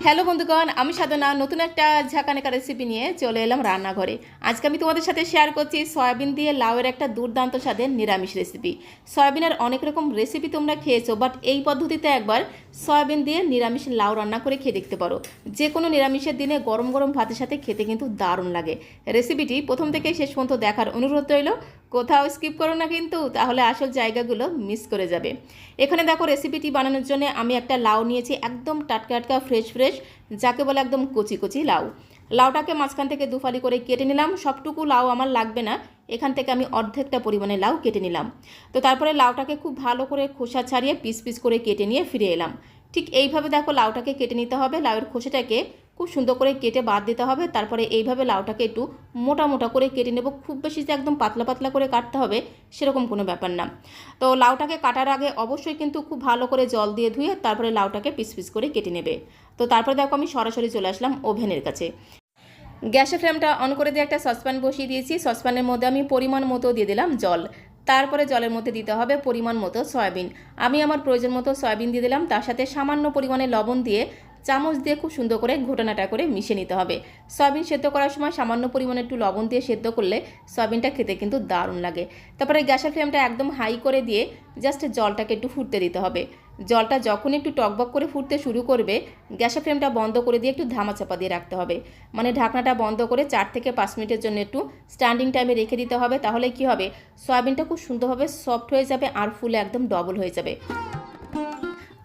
Hello বন্ধুগণ, আমি সাধনা নতুন একটা ঝাঁকানাকা রেসিপি নিয়ে চলে এলাম রান্নাঘরে। আজকে আমি তোমাদের সাথে শেয়ার করছি সয়াবিন দিয়ে লাউয়ের একটা দুর্দান্ত স্বাদের নিরামিষ রেসিপি। সয়াবিনের অনেক রকম রেসিপি তোমরা খেয়েছো, বাট এই পদ্ধতিতে একবার সয়াবিন দিয়ে নিরামিষ লাউ রান্না করে খেয়ে দেখতে পারো। যে কোনো নিরামিষের দিনে গরম গরম ভাতের সাথে খেতে কিন্তু দারুণ লাগে। রেসিপিটি প্রথম থেকে শেষ পর্যন্ত দেখার অনুরোধ রইল। কোথাও স্কিপ করো না কিন্তু, তাহলে আসল জায়গাগুলো মিস করে যাবে। এখানে দেখো, রেসিপিটি বানানোর জন্য আমি একটা লাউ নিয়েছি, একদম টাটকা টাটকা ফ্রেশ, যাকে বলে একদম কচি কচি লাউ। লাউটাকে মাঝখান থেকে দুফালি করে কেটে নিলাম। সবটুকু লাউ আমার লাগবে না, এখান থেকে আমি অর্ধেকটা পরিমাণে লাউ কেটে নিলাম। তো তারপরে লাউটাকে খুব ভালো করে খোসা ছাড়িয়ে পিস পিস করে কেটে নিয়ে ফিরে এলাম। ঠিক এইভাবে দেখো লাউটাকে কেটে নিতে হবে। লাউয়ের খোসাটাকে খুব সুন্দর করে কেটে বাদ দিতে হবে। তারপরে এইভাবে লাউটাকে একটু মোটা মোটা করে কেটে নেব। খুব বেশি যে একদম পাতলা পাতলা করে কাটতে হবে সেরকম কোনো ব্যাপার না। তো লাউটাকে কাটার আগে অবশ্যই কিন্তু খুব ভালো করে জল দিয়ে ধুয়ে তারপরে লাউটাকে পিস পিস করে কেটে নেবে। তো তারপরে দেখো আমি সরাসরি চলে আসলাম ওভেনের কাছে। গ্যাসের ফ্লেমটা অন করে দিয়ে একটা সসপ্যান বসিয়ে দিয়েছি। সসপ্যানের মধ্যে আমি পরিমাণ মতো দিয়ে দিলাম জল। তারপরে জলের মধ্যে দিতে হবে পরিমাণ মতো সয়াবিন। আমি আমার প্রয়োজন মতো সয়াবিন দিয়ে দিলাম। তার সাথে সামান্য পরিমাণে লবণ দিয়ে চামচ দিয়ে খুব সুন্দর করে ঘোটানাটা করে মিশিয়ে নিতে হবে। সয়াবিন সেদ্ধ করার সময় সামান্য পরিমাণে একটু লবণ দিয়ে সেদ্ধ করলে সয়াবিনটা খেতে কিন্তু দারুণ লাগে। তারপরে গ্যাসের ফ্লেমটা একদম হাই করে দিয়ে জাস্ট জলটাকে একটু ফুটতে দিতে হবে। জলটা যখন একটু টকবক করে ফুটতে শুরু করবে, গ্যাসের ফ্লেমটা বন্ধ করে দিয়ে একটু ধামাচাপা দিয়ে রাখতে হবে। মানে ঢাকনাটা বন্ধ করে 4 থেকে 5 মিনিটের জন্য একটু স্ট্যান্ডিং টাইমে রেখে দিতে হবে। তাহলে কি হবে, সয়াবিনটা খুব সুন্দরভাবে সফট হয়ে যাবে আর ফুলে একদম ডবল হয়ে যাবে।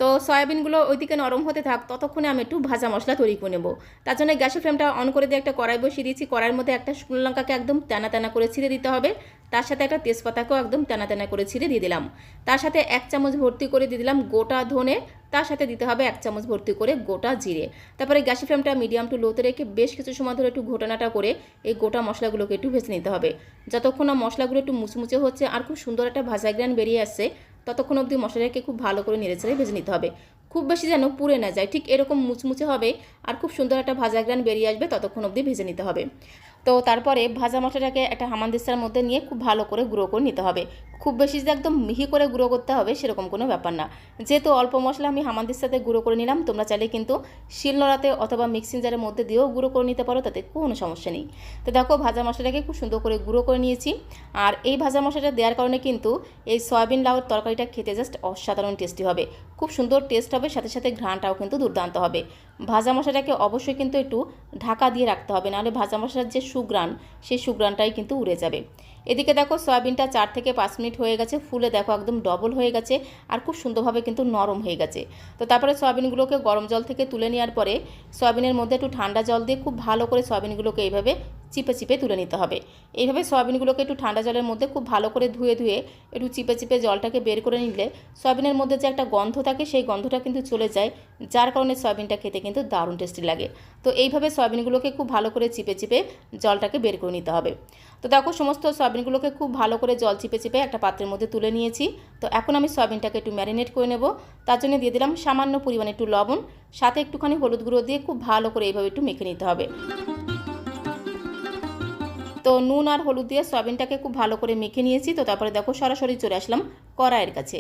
তো সয়াবিনগুলো ওইদিকে নরম হতে থাক, ততক্ষণে আমি একটু ভাজা মশলা তৈরি করে নেব। তার জন্য গ্যাসের ফ্লেমটা অন করে দিয়ে একটা কড়াই বসিয়ে দিয়েছি। কড়াইয়ের মধ্যে একটা শুকনো লঙ্কাকে একদম টানা টানা করে ছিঁড়ে দিতে হবে। তার সাথে একটা তেজপাতাকেও একদম টানা টানা করে ছিঁড়ে দিয়ে দিলাম। তার সাথে 1 চামচ ভর্তি করে দিয়ে দিলাম গোটা ধনে। তার সাথে দিতে হবে 1 চামচ ভর্তি করে গোটা জিরে। তারপরে গ্যাসের ফ্লেমটা মিডিয়াম টু লোতে রেখে বেশ কিছু সময় ধরে একটু ঘোটানাটা করে এই গোটা মশলাগুলোকে একটু ভেজে নিতে হবে। যতক্ষণ না মশলাগুলো একটু মুচমুচে হচ্ছে আর খুব সুন্দর একটা ভাজা গ্রান বেরিয়ে আসছে, ততক্ষণ অবধি মশলাটাকে খুব ভালো করে নেড়েচেড়ে ভেজে নিতে হবে। খুব বেশি যেন পুড়ে না যায়, ঠিক এরকম মুচমুচে হবে আর খুব সুন্দর একটা ভাজা গ্রান বেরিয়ে আসবে, ততক্ষণ অবধি ভেজে নিতে হবে। তো তারপরে ভাজা মশলাটাকে একটা হামানদিস্তার মধ্যে নিয়ে খুব ভালো করে গুঁড়ো করে নিতে হবে। খুব বেশি যে একদম মিহি করে গুঁড়ো করতে হবে সেরকম কোনো ব্যাপার না। যেহেতু অল্প মশলা আমি হামানদিস্তাতে গুঁড়ো করে নিলাম, তোমরা চাইলে কিন্তু শিলনোড়াতে অথবা মিক্সিং জারের মধ্যে দিয়েও গুঁড়ো করে নিতে পারো, তাতে কোনো সমস্যা নেই। তো দেখো ভাজা মশলাটাকে খুব সুন্দর করে গুঁড়ো করে নিয়েছি। আর এই ভাজা মশলাটা দেওয়ার কারণে কিন্তু এই সয়াবিন লাউয়ের তরকারিটা খেতে জাস্ট অসাধারণ টেস্টি হবে। খুব সুন্দর টেস্ট হবে, সাথে সাথে ঘ্রাণটাও কিন্তু দুর্দান্ত হবে। ভাজা মশলাটাকে অবশ্যই কিন্তু একটু ঢাকা দিয়ে রাখতে হবে, নাহলে ভাজা মশলার যে সুঘ্রাণ সেই সুঘ্রাণটাই কিন্তু উড়ে যাবে। এদিকে দেখো সয়াবিনটা 4 থেকে 5 মিনিট হয়ে গেছে, ফুলে দেখো একদম ডবল হয়ে গেছে আর খুব সুন্দরভাবে কিন্তু নরম হয়ে গেছে। তো তারপরে সয়াবিনগুলোকে গরম জল থেকে তুলে নেওয়ার পরে সয়াবিনের মধ্যে একটু ঠান্ডা জল দিয়ে খুব ভালো করে সয়াবিনগুলোকে এইভাবে চিপে চিপে তুলে নিতে হবে। এইভাবে সয়াবিনগুলোকে একটু ঠান্ডা জলের মধ্যে খুব ভালো করে ধুয়ে একটু চিপে চিপে জলটাকে বের করে নিলে সয়াবিনের মধ্যে যে একটা গন্ধ থাকে সেই গন্ধটা কিন্তু চলে যায়, যার কারণে সয়াবিনটা খেতে কিন্তু দারুণ টেস্টি লাগে। তো এইভাবে সয়াবিনগুলোকে খুব ভালো করে চিপে চিপে জলটাকে বের করে নিতে হবে। তো দেখো সমস্ত সয়াবিনগুলোকে খুব ভালো করে জল চিপে চিপে একটা পাত্রের মধ্যে তুলে নিয়েছি। তো এখন আমি সয়াবিনটাকে একটু ম্যারিনেট করে নেব। তার জন্য দিয়ে দিলাম সামান্য পরিমাণে একটু লবণ, সাথে একটুখানি হলুদ গুঁড়ো দিয়ে খুব ভালো করে এইভাবে একটু মেখে নিতে হবে। তো নুন আর হলুদ দিয়ে সয়াবিনটাকে খুব ভালো করে মেখে নিয়েছি। তো তারপরে দেখো সরাসরি চলে আসলাম কড়াইয়ের কাছে।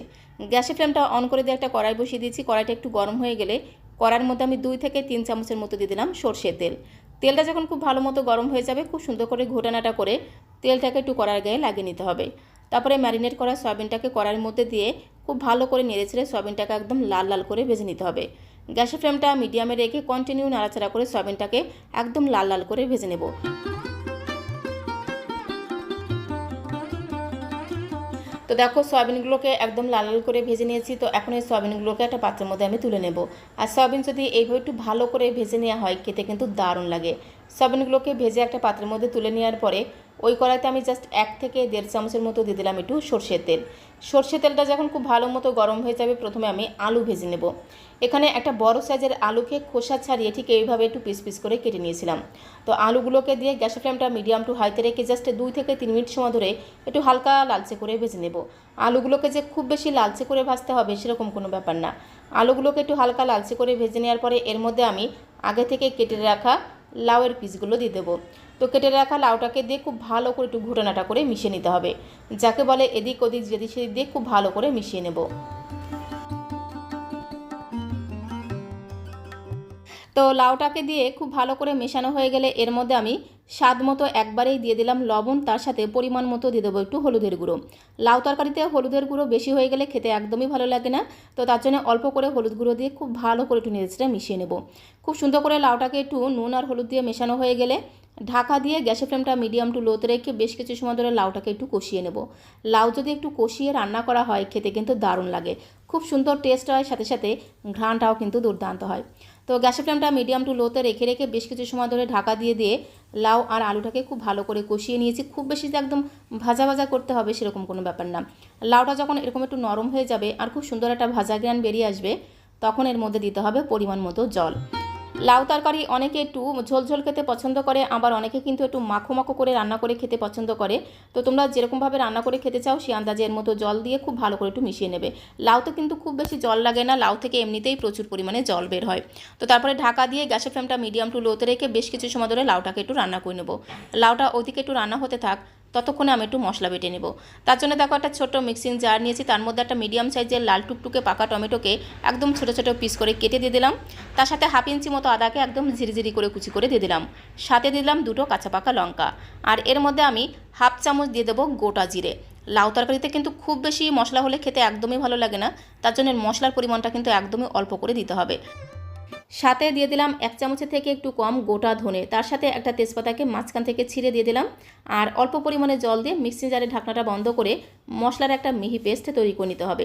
গ্যাসের ফ্লেমটা অন করে দিয়ে একটা কড়াই বসিয়ে দিয়েছি। কড়াইটা একটু গরম হয়ে গেলে কড়াইয়ের মধ্যে আমি 2 থেকে 3 চামচের মতো দিয়ে দিলাম সরষের তেল। তেলটা যখন খুব ভালো মতো গরম হয়ে যাবে, খুব সুন্দর করে ঘোটানাটা করে তেলটাকে একটু কড়াইয়ের গায়ে লাগিয়ে নিতে হবে। তারপরে ম্যারিনেট করা সয়াবিনটাকে কড়াইয়ের মধ্যে দিয়ে খুব ভালো করে নেড়েচেড়ে সয়াবিনটাকে একদম লাল লাল করে ভেজে নিতে হবে। গ্যাসের ফ্লেমটা মিডিয়ামে রেখে কন্টিনিউ নাড়াচাড়া করে সয়াবিনটাকে একদম লাল লাল করে ভেজে নেব। তো দেখো সয়াবিনগুলোকে একদম লাল লাল করে ভেজে নিয়েছি। তো এখন এই সয়াবিনগুলোকে একটা পাত্রের মধ্যে আমি তুলে নেব। আর সয়াবিন যদি এইভাবে একটু ভালো করে ভেজে নেওয়া হয়, খেতে কিন্তু দারুণ লাগে। সয়াবিনগুলোকে ভেজে একটা পাত্রের মধ্যে তুলে নেওয়ার পরে ওই কড়াইতে আমি জাস্ট 1 থেকে 1.5 চামচের মতো দিয়ে দিলাম একটু সরষের তেল। সরষের তেলটা যখন খুব ভালো মতো গরম হয়ে যাবে, প্রথমে আমি আলু ভেজে নেব। এখানে একটা বড় সাইজের আলুকে খোসা ছাড়িয়ে ঠিক এইভাবে একটু পিস পিস করে কেটে নিয়েছিলাম। তো আলুগুলোকে দিয়ে গ্যাসের ফ্লেমটা মিডিয়াম টু হাইতে রেখে জাস্ট 2 থেকে 3 মিনিট সময় ধরে একটু হালকা লালচে করে ভেজে নেব। আলুগুলোকে যে খুব বেশি লালচে করে ভাজতে হবে সেরকম কোনো ব্যাপার না। আলুগুলোকে একটু হালকা লালচে করে ভেজে নেওয়ার পরে এর মধ্যে আমি আগে থেকে কেটে রাখা লাউয়ের পিসগুলো দিয়ে দেবো। তো কেটে রাখা লাউটাকে দিয়ে খুব ভালো করে একটু ঘুটানাটা করে মিশিয়ে নিতে হবে, যাকে বলে এদিক ওদিক যেদিক সেদিক দিয়ে খুব ভালো করে মিশিয়ে নেব। তো লাউটাকে দিয়ে খুব ভালো করে মেশানো হয়ে গেলে এর মধ্যে আমি স্বাদ মতো একবারেই দিয়ে দিলাম লবণ, তার সাথে পরিমাণ মতো দিয়ে দেবো একটু হলুদের গুঁড়ো। লাউ তরকারিতে হলুদের গুঁড়ো বেশি হয়ে গেলে খেতে একদমই ভালো লাগে না, তো তার জন্য অল্প করে হলুদ গুঁড়ো দিয়ে খুব ভালো করে একটু নেড়েচেড়ে মিশিয়ে নেব। খুব সুন্দর করে লাউটাকে একটু নুন আর হলুদ দিয়ে মেশানো হয়ে গেলে ঢাকা দিয়ে গ্যাসের ফ্লেমটা মিডিয়াম টু লোতে রেখে বেশ কিছু সময় ধরে লাউটাকে একটু কষিয়ে নেব। লাউ যদি একটু কষিয়ে রান্না করা হয় খেতে কিন্তু দারুণ লাগে, খুব সুন্দর টেস্ট হয়, সাথে সাথে ঘ্রাণটাও কিন্তু দুর্দান্ত হয়। তো গ্যাসের ফ্লেমটা মিডিয়াম টু লোতে রেখে রেখে বেশ কিছু সময় ধরে ঢাকা দিয়ে দিয়ে লাউ আর আলুটাকে খুব ভালো করে কষিয়ে নিয়েছি। খুব বেশি যে একদম ভাজা ভাজা করতে হবে সেরকম কোনো ব্যাপার না। লাউটা যখন এরকম একটু নরম হয়ে যাবে আর খুব সুন্দর একটা ভাজা ঘ্রাণ বেরিয়ে আসবে, তখন এর মধ্যে দিতে হবে পরিমাণ মতো জল। লাউ তরকারি অনেকে একটু ঝোলঝোল খেতে পছন্দ করে, আবার অনেকে কিন্তু একটু মাখো মাখো করে রান্না করে খেতে পছন্দ করে। তো তোমরা যেরকমভাবে রান্না করে খেতে চাও সেই আন্দাজে এর মতো জল দিয়ে খুব ভালো করে একটু মিশিয়ে নেবে। লাউতে কিন্তু খুব বেশি জল লাগে না, লাউ থেকে এমনিতেই প্রচুর পরিমাণে জল বের হয়। তো তারপরে ঢাকা দিয়ে গ্যাসের ফ্লেমটা মিডিয়াম টু লোতে রেখে বেশ কিছু সময় ধরে লাউটাকে একটু রান্না করে নেব। লাউটা ওদিকে একটু রান্না হতে থাক, ততক্ষণে আমি একটু মশলা বেটে নেব। তার জন্য দেখো একটা ছোট্ট মিক্সিং জার নিয়েছি, তার মধ্যে একটা মিডিয়াম সাইজের লাল টুকটুকে পাকা টমেটোকে একদম ছোটো ছোটো পিস করে কেটে দিয়ে দিলাম। তার সাথে হাফ ইঞ্চি মতো আদাকে একদম ঝিরিঝিরি করে কুচি করে দিয়ে দিলাম। সাথে দিলাম দুটো কাঁচা পাকা লঙ্কা, আর এর মধ্যে আমি হাফ চামচ দিয়ে দেবো গোটা জিরে। লাউ তরকারিতে কিন্তু খুব বেশি মশলা হলে খেতে একদমই ভালো লাগে না, তার জন্য মশলার পরিমাণটা কিন্তু একদমই অল্প করে দিতে হবে। সাথে দিয়ে দিলাম 1 চামচের থেকে একটু কম গোটা ধনে, তার সাথে একটা তেজপাতাকে মাঝখান থেকে ছিঁড়ে দিয়ে দিলাম। আর অল্প পরিমাণে জল দিয়ে মিক্সিং জারের ঢাকনাটা বন্ধ করে মশলার একটা মিহি পেস্ট তৈরি করে নিতে হবে।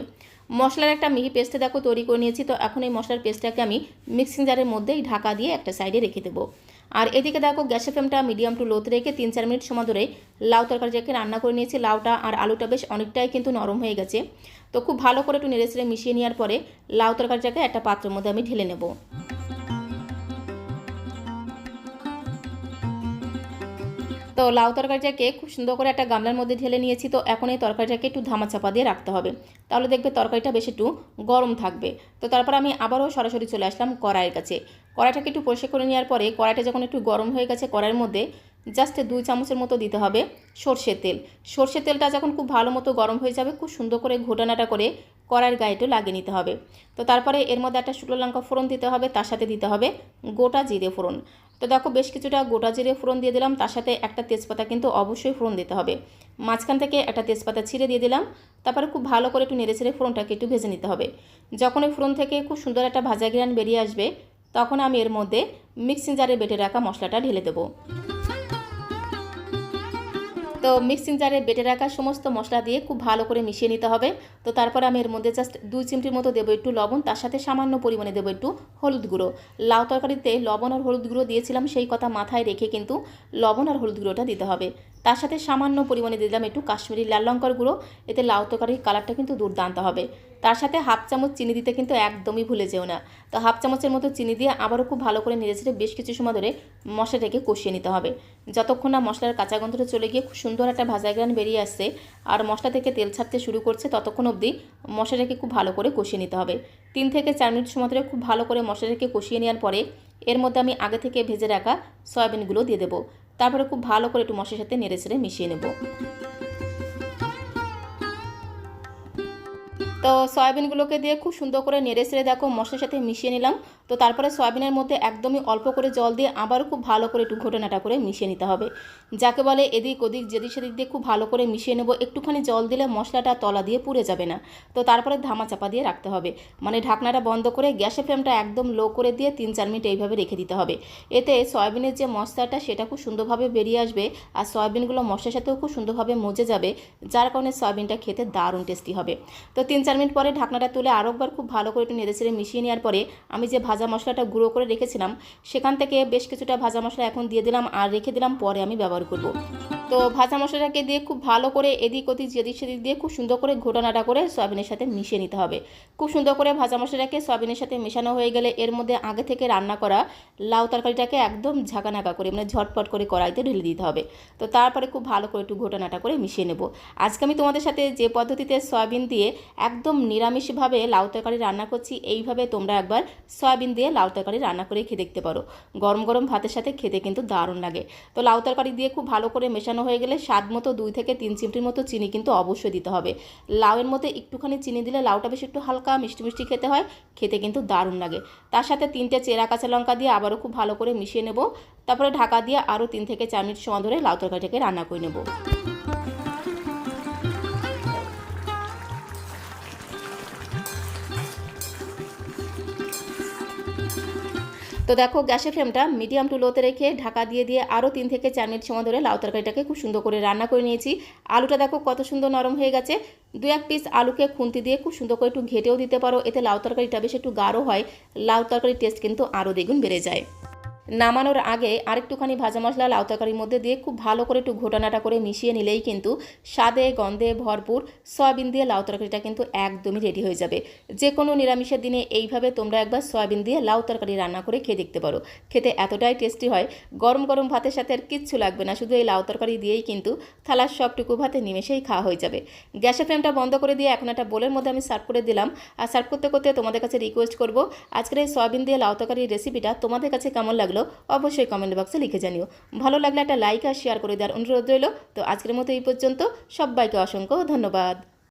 মশলার একটা মিহি পেস্টে দেখো তৈরি করে নিয়েছি। তো এখন এই মশলার পেস্টটাকে আমি মিক্সিং জারের মধ্যেই ঢাকা দিয়ে একটা সাইডে রেখে দেবো। আর এদিকে দেখো গ্যাসের ফ্লেমটা মিডিয়াম টু লোতে রেখে 3-4 মিনিট সময় ধরে লাউ তরকারিটাকে রান্না করে নিয়েছি। লাউটা আর আলুটা বেশ অনেকটাই কিন্তু নরম হয়ে গেছে। তো খুব ভালো করে একটু নেড়েচেড়ে মিশিয়ে নেওয়ার পরে লাউ তরকারিটাকে একটা পাত্রের মধ্যে আমি ঢেলে নেব। তো লাউ তরকারিটাকে খুব সুন্দর করে একটা গামলার মধ্যে ঢেলে নিয়েছি। তো এখন এই তরকারিটাকে একটু ধামাচাপা দিয়ে রাখতে হবে, তাহলে দেখবে তরকারিটা বেশ একটু গরম থাকবে। তো তারপর আমি আবারও সরাসরি চলে আসলাম কড়াইয়ের কাছে। কড়াইটাকে একটু পরিষ্কার করে নেওয়ার পরে কড়াইটা যখন একটু গরম হয়ে গেছে, কড়াইয়ের মধ্যে জাস্ট 2 চামচের মতো দিতে হবে সর্ষের তেল। সর্ষের তেলটা যখন খুব ভালো মতো গরম হয়ে যাবে, খুব সুন্দর করে ঘোটানাটা করে কড়াইয়ের গায়েটা লাগিয়ে নিতে হবে। তো তারপরে এর মধ্যে একটা শুকনো লঙ্কা ফোড়ন দিতে হবে, তার সাথে দিতে হবে গোটা জিরে ফোড়ন। তো দেখো বেশ কিছুটা গোটা জিরে ফোড়ন দিয়ে দিলাম, তার সাথে একটা তেজপাতা কিন্তু অবশ্যই ফোড়ন দিতে হবে। মাঝখান থেকে একটা তেজপাতা ছিঁড়ে দিয়ে দিলাম। তারপরে খুব ভালো করে একটু নেড়ে ছেড়ে ফোড়নটাকে একটু ভেজে নিতে হবে। যখন এই ফোড়ন থেকে খুব সুন্দর একটা ভাজা ঘ্রাণ বেরিয়ে আসবে, তখন আমি এর মধ্যে মিক্সিং জারে বেটে রাখা মশলাটা ঢেলে দেবো। তো মিক্সিং জারে বেটে রাখা সমস্ত মশলা দিয়ে খুব ভালো করে মিশিয়ে নিতে হবে। তো তারপর আমি এর মধ্যে জাস্ট 2 চিমটির মতো দেবো একটু লবণ, তার সাথে সামান্য পরিমাণে দেবো একটু হলুদ গুঁড়ো। লাউ তরকারিতে লবণ আর হলুদ গুঁড়ো দিয়েছিলাম, সেই কথা মাথায় রেখে কিন্তু লবণ আর হলুদ গুঁড়োটা দিতে হবে। তার সাথে সামান্য পরিমাণে দিলাম একটু কাশ্মীরি লাল লঙ্কার গুঁড়ো, এতে লাউ তরকারির কালারটা কিন্তু দুর্দান্ত হবে। তার সাথে হাফ চামচ চিনি দিতে কিন্তু একদমই ভুলে যেও না। তো হাফ চামচের মতো চিনি দিয়ে আবারও খুব ভালো করে নেড়ে ছেড়ে বেশ কিছু সময় ধরে মশলাটাকে কষিয়ে নিতে হবে, যতক্ষণ না মশলার কাঁচা গন্ধটা চলে গিয়ে খুব সুন্দর একটা ভাজা ঘ্রাণ বেরিয়ে আসছে আর মশলা থেকে তেল ছাড়তে শুরু করছে, ততক্ষণ অবধি মশলাটাকে খুব ভালো করে কষিয়ে নিতে হবে। 3 থেকে 4 মিনিট সময় ধরে খুব ভালো করে মশলাটাকে কষিয়ে নেওয়ার পরে এর মধ্যে আমি আগে থেকে ভেজে রাখা সয়াবিনগুলো দিয়ে দেবো। তারপরে খুব ভালো করে একটু মশলার সাথে নেড়ে ছেড়ে মিশিয়ে নেব। তো সয়াবিনগুলোকে দিয়ে খুব সুন্দর করে নেড়ে ছেড়ে দেখো মশলার সাথে মিশিয়ে নিলাম। তো তারপরে সয়াবিনের মধ্যে একদমই অল্প করে জল দিয়ে আবারও খুব ভালো করে একটু ঘোটানাটা করে মিশিয়ে নিতে হবে, যাকে বলে এদিক ওদিক যেদিক সেদিক দিয়ে খুব ভালো করে মিশিয়ে নেব। একটুখানি জল দিলে মশলাটা তলা দিয়ে পুড়ে যাবে না। তো তারপরে ধামা চাপা দিয়ে রাখতে হবে, মানে ঢাকনাটা বন্ধ করে গ্যাসের ফ্লেমটা একদম লো করে দিয়ে 3-4 মিনিট এইভাবে রেখে দিতে হবে। এতে সয়াবিনের যে মশলাটা সেটা খুব সুন্দরভাবে বেরিয়ে আসবে আর সয়াবিনগুলো মশলার সাথেও খুব সুন্দরভাবে মজে যাবে, যার কারণে সয়াবিনটা খেতে দারুণ টেস্টি হবে। তো 3-4 মিনিট পরে ঢাকনাটা তুলে আরও একবার খুব ভালো করে একটু নেড়ে ছেড়ে মিশিয়ে নেওয়ার পরে আমি যে ভাজা মশলাটা গুঁড়ো করে রেখেছিলাম সেখান থেকে বেশ কিছুটা ভাজা মশলা এখন দিয়ে দিলাম আর রেখে দিলাম, পরে আমি ব্যবহার করব। তো ভাজা মশলাটাকে দিয়ে খুব ভালো করে এদিক ওদিক যেদিক সেদিক দিয়ে খুব সুন্দর করে ঘোটানাটা করে সয়াবিনের সাথে মিশিয়ে নিতে হবে। খুব সুন্দর করে ভাজা মশলাটাকে সয়াবিনের সাথে মেশানো হয়ে গেলে এর মধ্যে আগে থেকে রান্না করা লাউ তরকারিটাকে একদম ঝাঁকানাকা করে, মানে ঝটপট করে কড়াইতে ঢেলে দিতে হবে। তো তারপরে খুব ভালো করে একটু ঘোটানাটা করে মিশিয়ে নেব। আজকে আমি তোমাদের সাথে যে পদ্ধতিতে সয়াবিন দিয়ে একদম নিরামিষভাবে লাউ তরকারি রান্না করছি, এইভাবে তোমরা একবার সয়াবিন সয়াবিন দিয়ে লাউ তরকারি রান্না করে খেয়ে দেখতে পারো। গরম গরম ভাতের সাথে খেতে কিন্তু দারুণ লাগে। তো লাউ তরকারি দিয়ে খুব ভালো করে মেশানো হয়ে গেলে স্বাদ মতো 2 থেকে 3 চিমটির মতো চিনি কিন্তু অবশ্যই দিতে হবে। লাউয়ের মধ্যে একটুখানি চিনি দিলে লাউটা বেশ একটু হালকা মিষ্টি মিষ্টি খেতে হয়, খেতে কিন্তু দারুণ লাগে। তার সাথে 3টে চেরা কাঁচা লঙ্কা দিয়ে আবারও খুব ভালো করে মিশিয়ে নেব। তারপরে ঢাকা দিয়ে আরও 3 থেকে 4 মিনিট সময় ধরে লাউ তরকারিটাকে রান্না করে নেব। তো দেখো, গ্যাসের ফ্লেমটা মিডিয়াম টু লোতে রেখে ঢাকা দিয়ে আরও 3 থেকে 4 মিনিট সময় ধরে লাউ তরকারিটাকে খুব সুন্দর করে রান্না করে নিয়েছি। আলুটা দেখো কত সুন্দর নরম হয়ে গেছে। 2-1 পিস আলুকে খুন্তি দিয়ে খুব সুন্দর করে একটু ঘেটেও দিতে পারো, এতে লাউ তরকারিটা বেশ একটু গাঢ় হয়। লাউ তরকারির টেস্ট কিন্তু আরও দ্বিগুণ বেড়ে যায়। নামানোর আগে আরেকটুখানি ভাজা মশলা লাউ তরকারির মধ্যে দিয়ে খুব ভালো করে একটু ঘোটানাটা করে মিশিয়ে নিলেই কিন্তু স্বাদে গন্ধে ভরপুর সয়াবিন দিয়ে লাউ তরকারিটা কিন্তু একদমই রেডি হয়ে যাবে। যে কোনো নিরামিষের দিনে এইভাবে তোমরা একবার সয়াবিন দিয়ে লাউ তরকারি রান্না করে খেয়ে দেখতে পারো, খেতে এতটাই টেস্টি হয়। গরম গরম ভাতের সাথে আর কিচ্ছু লাগবে না, শুধু এই লাউ তরকারি দিয়েই কিন্তু থালার সবটুকু ভাতে নিমেষেই খাওয়া হয়ে যাবে। গ্যাসের ফ্লেমটা বন্ধ করে দিয়ে এখন একটা বোলের মধ্যে আমি সার্ভ করে দিলাম। আর সার্ভ করতে করতে তোমাদের কাছে রিকোয়েস্ট করব, আজকের এই সয়াবিন দিয়ে লাউ তরকারির রেসিপিটা তোমাদের কাছে কেমন লাগলো অবশ্যই কমেন্ট বক্সে লিখে জানিও। ভালো লাগলে একটা লাইক আর শেয়ার করে দেওয়ার অনুরোধ রইল। তো আজকের মতো এই পর্যন্ত, সবাইকে অসংখ্য ধন্যবাদ।